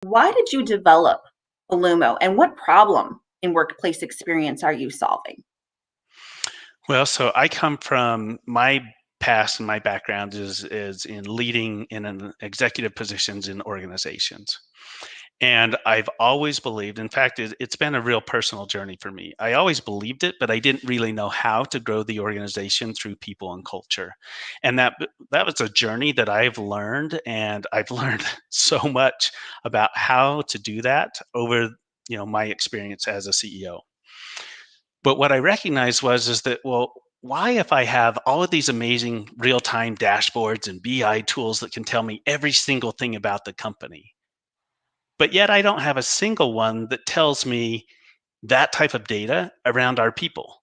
Why did you develop Olumo and what problem in workplace experience are you solving? Well, so I come from my past and my background is in leading in an executive positions in organizations. And I've always believed, in fact, it's been a real personal journey for me. I always believed it, but I didn't really know how to grow the organization through people and culture. And that was a journey that I've learned, and I've learned so much about how to do that over, my experience as a CEO. But what I recognized was is that, well, why if I have all of these amazing real-time dashboards and BI tools that can tell me every single thing about the company, but yet I don't have a single one that tells me that type of data around our people?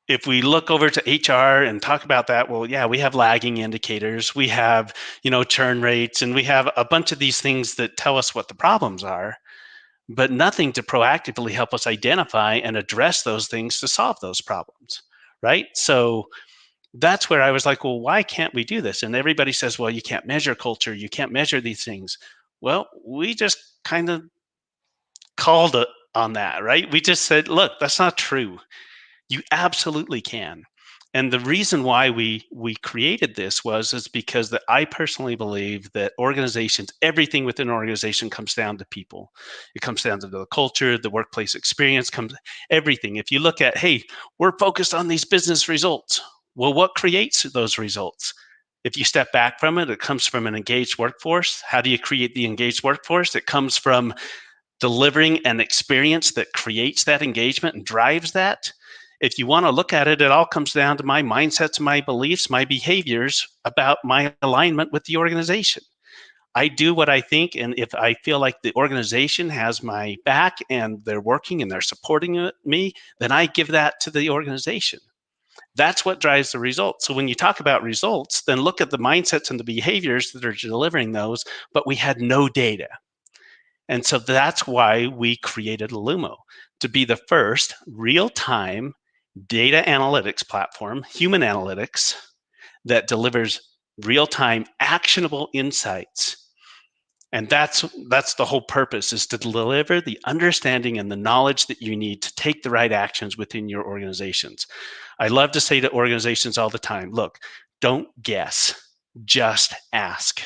If we look over to HR and talk about that, well, yeah, we have lagging indicators, we have, churn rates, and we have a bunch of these things that tell us what the problems are, but nothing to proactively help us identify and address those things to solve those problems. Right. So that's where I was like, well, why can't we do this? And everybody says, well, you can't measure culture, you can't measure these things. Well, we just kind of called it on that, right? We just said, look, that's not true. You absolutely can. And the reason why we created this was is because that I personally believe that organizations, everything within an organization comes down to people. It comes down to the culture, the workplace experience, comes everything. If you look at, hey, we're focused on these business results. Well, what creates those results? If you step back from it, it comes from an engaged workforce. How do you create the engaged workforce? It comes from delivering an experience that creates that engagement and drives that. If you want to look at it, it all comes down to my mindsets, my beliefs, my behaviors about my alignment with the organization. I do what I think, and if I feel like the organization has my back and they're working and they're supporting me, then I give that to the organization. That's what drives the results. So when you talk about results, then look at the mindsets and the behaviors that are delivering those, but we had no data. And so that's why we created Olumo, to be the first real-time data analytics platform, human analytics, that delivers real-time actionable insights. And that's the whole purpose, is to deliver the understanding and the knowledge that you need to take the right actions within your organizations. I love to say to organizations all the time, look, don't guess, just ask.